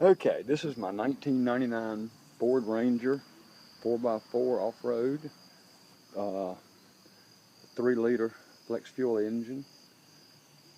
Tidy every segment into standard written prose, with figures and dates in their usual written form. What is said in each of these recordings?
Okay, this is my 1999 Ford Ranger 4x4 off-road, 3-liter flex fuel engine,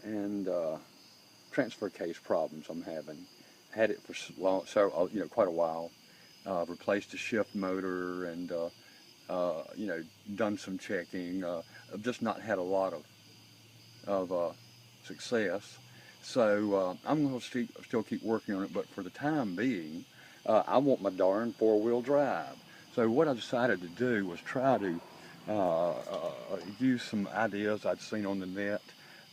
and transfer case problems I'm having. Had it for long, so quite a while. Replaced the shift motor and done some checking. I've just not had a lot of success. So I'm going to still keep working on it, but for the time being, I want my darn four-wheel drive. So what I decided to do was try to use some ideas I'd seen on the net.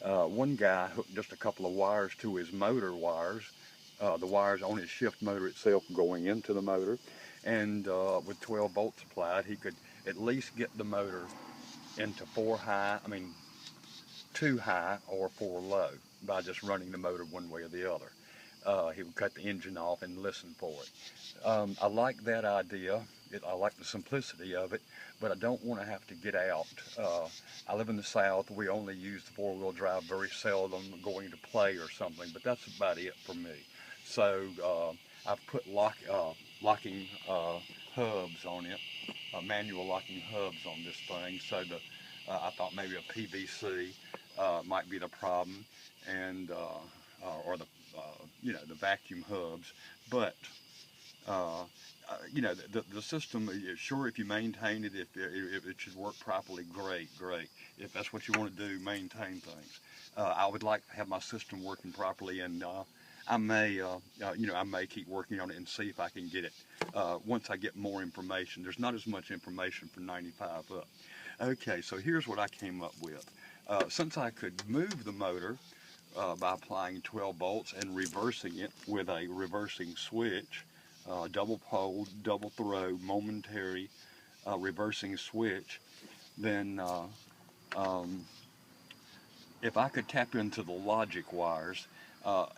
One guy hooked just a couple of wires to his motor wires, the wires on his shift motor itself going into the motor, and with 12 volts applied, he could at least get the motor into 2 high or 4 low by just running the motor one way or the other. He would cut the engine off and listen for it. I like that idea. I like the simplicity of it, but I don't want to have to get out. I live in the South. We only use the four-wheel drive very seldom, going to play or something, but that's about it for me. So I've put locking hubs on it, manual locking hubs on this thing, so I thought maybe a PVC might be the problem, and or the vacuum hubs. But the system, sure, if you maintain it, if it should work properly, great. If that's what you want to do, maintain things. I would like to have my system working properly, and I may keep working on it and see if I can get it once I get more information. There's not as much information for 95 up. Okay, so here's what I came up with. Since I could move the motor by applying 12 volts and reversing it with a reversing switch, double pole, double throw, momentary reversing switch, then if I could tap into the logic wires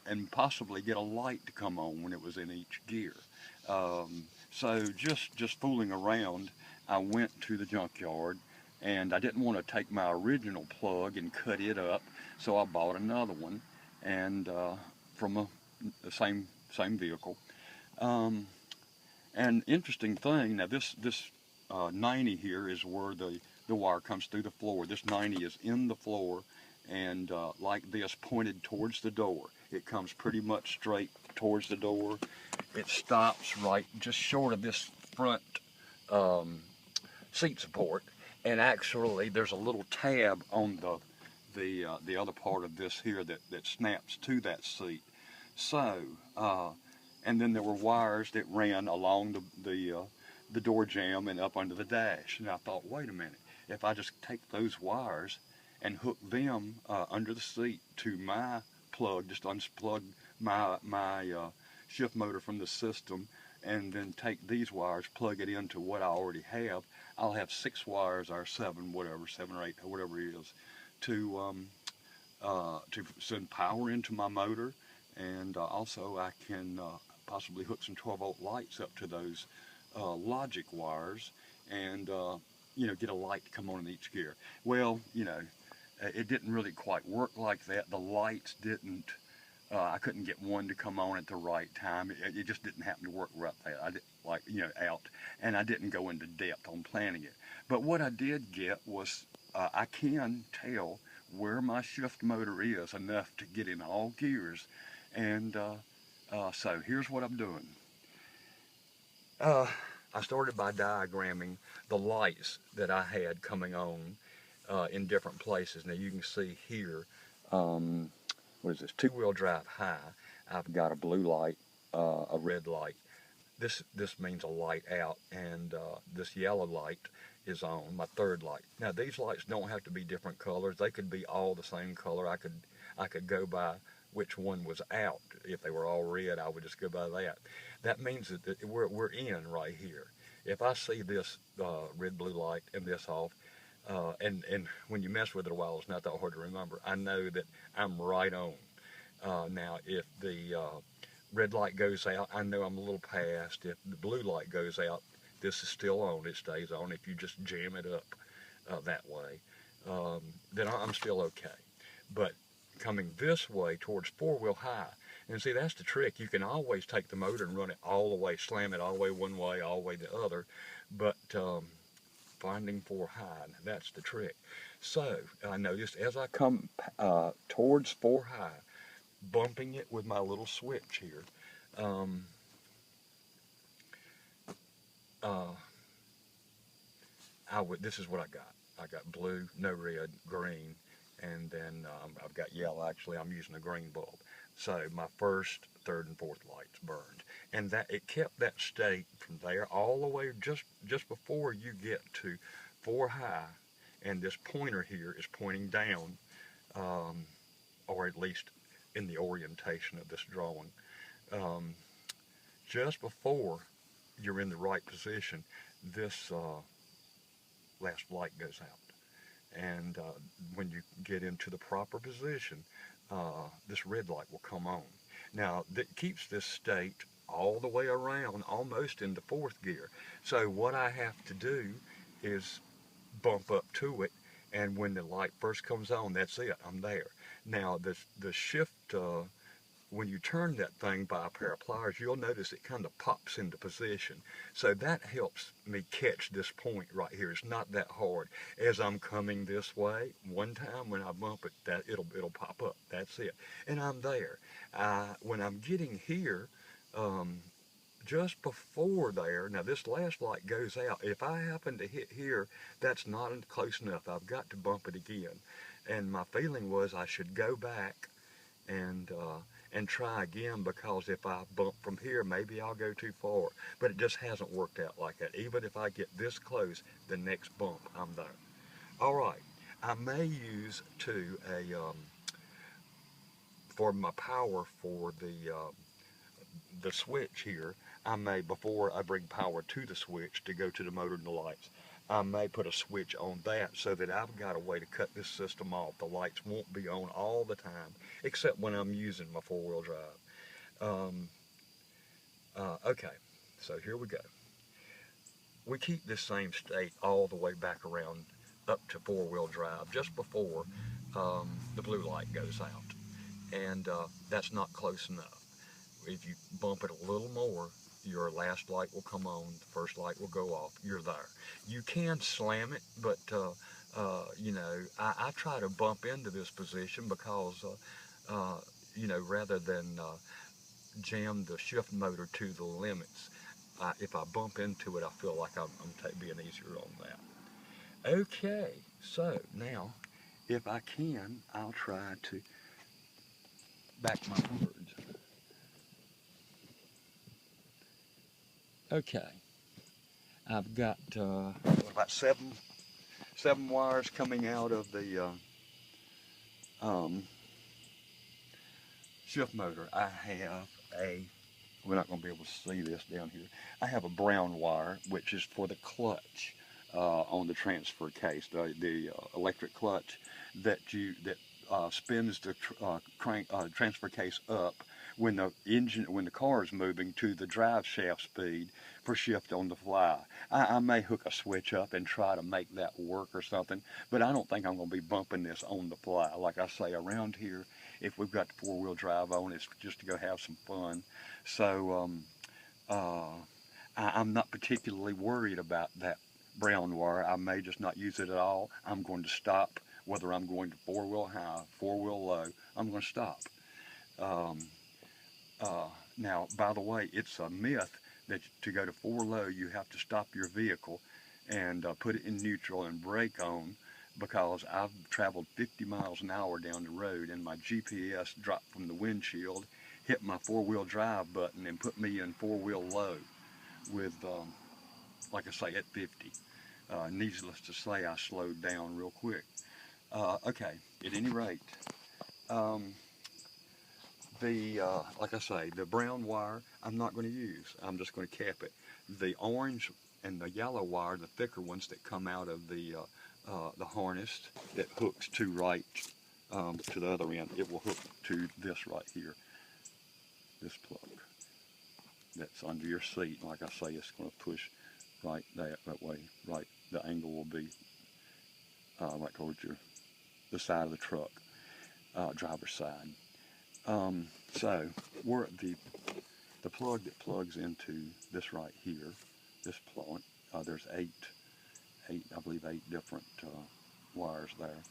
and possibly get a light to come on when it was in each gear. So just fooling around, I went to the junkyard, and I didn't want to take my original plug and cut it up, so I bought another one, and from the same vehicle. And interesting thing, now this 90 here is where the wire comes through the floor. This 90 is in the floor, and like this, pointed towards the door. It comes pretty much straight towards the door. It stops right just short of this front seat support, and actually there's a little tab on the other part of this here that snaps to that seat. So and then there were wires that ran along the door jamb and up under the dash. And I thought, wait a minute, if I just take those wires and hook them under the seat to my plug, just unplug my shift motor from the system, and then take these wires, plug it into what I already have, I'll have 6 wires or 7, whatever, 7 or 8, whatever it is, to send power into my motor, and also I can possibly hook some 12-volt lights up to those logic wires, and get a light to come on in each gear. Well, it didn't really quite work like that. The lights didn't. I couldn't get one to come on at the right time. It just didn't happen to work right there. I didn't out, and I didn't go into depth on planning it. But what I did get was I can tell where my shift motor is enough to get in all gears, and so here's what I'm doing. I started by diagramming the lights that I had coming on in different places. Now you can see here, what is this, 2-wheel drive high. I've got a blue light, a red light. This means a light out, and this yellow light is on, my 3rd light. Now these lights don't have to be different colors. They could be all the same color. I could go by which one was out. If they were all red, I would just go by that. That means that we're in right here. If I see this red, blue light and this off, and when you mess with it a while, it's not that hard to remember. I know that I'm right on. Now, if the red light goes out, I know I'm a little past. If the blue light goes out, this is still on. It stays on. If you just jam it up that way, then I'm still okay. But coming this way towards 4-wheel high, And see, that's the trick. You can always take the motor and run it all the way, slam it all the way one way, all the way the other, but finding 4 high, that's the trick. So I noticed as I come towards 4 high, bumping it with my little switch here, um, uh, this is what I got. I got blue, no red, green, and then I've got yellow. Actually, I'm using a green bulb. So my first, third, and fourth lights burned, and that it kept that state from there all the way just before you get to 4 high, and this pointer here is pointing down, um, or at least in the orientation of this drawing. Um, just before you're in the right position, this last light goes out. And when you get into the proper position, this red light will come on. Now, that keeps this state all the way around, almost into 4th gear. So what I have to do is bump up to it, and when the light first comes on, that's it, I'm there. Now, the shift, when you turn that thing by a pair of pliers, you'll notice it kind of pops into position. So that helps me catch this point right here. It's not that hard. As I'm coming this way, one time when I bump it, it'll pop up. That's it. And I'm there. When I'm getting here, just before there, now this last light goes out. If I happen to hit here, that's not close enough. I've got to bump it again. And my feeling was I should go back and try again, because if I bump from here, maybe I'll go too far. But it just hasn't worked out like that. Even if I get this close, the next bump, I'm there. All right, I may use too for my power for the switch here. I may, before I bring power to the switch to go to the motor and the lights, I may put a switch on that so that I've got a way to cut this system off. The lights won't be on all the time, except when I'm using my 4-wheel drive. Okay, so here we go. We keep this same state all the way back around up to 4-wheel drive just before the blue light goes out. And that's not close enough. If you bump it a little more, your last light will come on, the first light will go off, you're there. You can slam it, but you know, I try to bump into this position because, you know, rather than jam the shift motor to the limits, if I bump into it, I feel like I'm being easier on that. Okay, so now, if I can, I'll try to back my words. Okay, I've got about seven wires coming out of the shift motor. I have we're not going to be able to see this down here. I have a brown wire, which is for the clutch on the transfer case, the electric clutch that spins the transfer case up when the car is moving to the drive shaft speed for shift on the fly. I may hook a switch up and try to make that work or something, but I don't think I'm going to be bumping this on the fly. Like I say, around here, if we've got the 4-wheel drive on, it's just to go have some fun. So I'm not particularly worried about that brown wire. I may just not use it at all. I'm going to stop, whether I'm going to 4-wheel high, 4-wheel low, I'm going to stop. Now, by the way, it's a myth that to go to 4 low, you have to stop your vehicle and put it in neutral and brake on, because I've traveled 50 miles an hour down the road and my GPS dropped from the windshield, hit my 4-wheel drive button, and put me in 4-wheel low with, like I say, at 50. Needless to say, I slowed down real quick. Okay, at any rate, like I say, the brown wire I'm not going to use. I'm just going to cap it. The orange and the yellow wire, the thicker ones that come out of the harness that hooks to to the other end, it will hook to this right here, this plug that's under your seat. Like I say, it's going to push right that way. Right, the angle will be right towards the side of the truck, driver's side. So we're at the plug that plugs into this right here, this plug. There's eight, I believe, eight different wires there.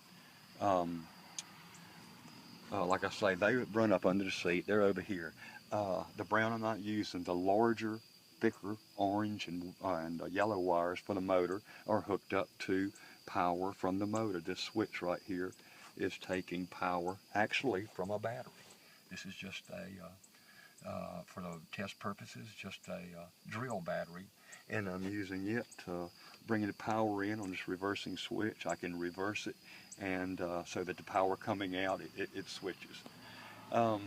Like I say, they run up under the seat. They're over here. The brown I'm not using. The larger, thicker orange and yellow wires for the motor are hooked up to power from the motor. This switch right here is taking power actually from a battery. This is just for the test purposes, just a drill battery, and I'm using it to bring the power in on this reversing switch. I can reverse it, and so that the power coming out, it switches. The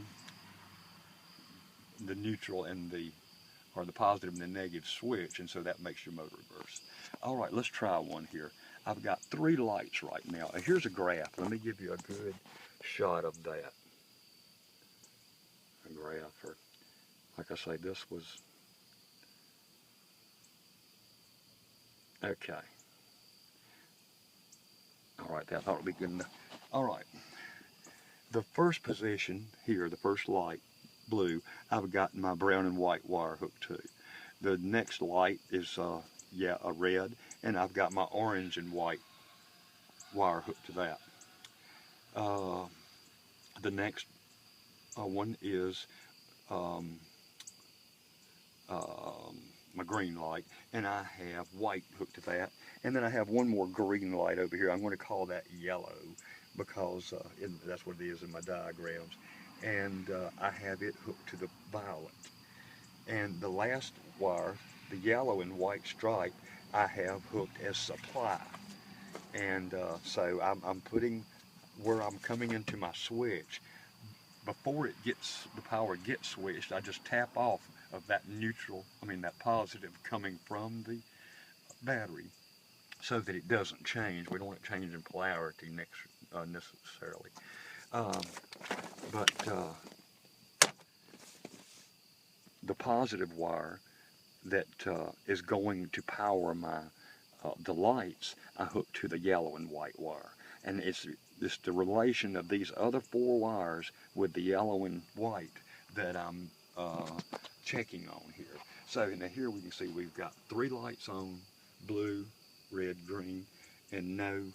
neutral and the positive and the negative switch, and so that makes your motor reverse. All right, let's try one here. I've got 3 lights right now. And here's a graph. Let me give you a good shot of that. A graph, or like I say, this was okay. All right, that ought to be good enough. All right, the first position here, the first light, blue, I've got my brown and white wire hooked to. The next light is a red, and I've got my orange and white wire hooked to that. The next one is my green light, and I have white hooked to that. And then I have one more green light over here. I'm going to call that yellow because that's what it is in my diagrams. And I have it hooked to the violet. And the last wire, the yellow and white stripe, I have hooked as supply. And so I'm putting where I'm coming into my switch. Before the power gets switched, I just tap off of that that positive coming from the battery so that it doesn't change. We don't want it changing polarity necessarily. But the positive wire that is going to power the lights, I hook to the yellow and white wire. And it's the relation of these other 4 wires with the yellow and white that I'm checking on here. So now here we can see we've got 3 lights on, blue, red, green, and no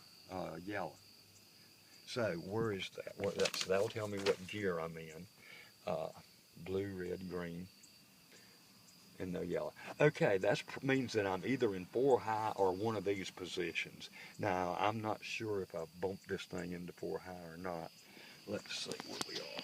yellow. So where is that? Well, that'll tell me what gear I'm in. Blue, red, green, and no yellow. Okay, that means that I'm either in 4 high or one of these positions. Now, I'm not sure if I bumped this thing into 4 high or not. Let's see where we are.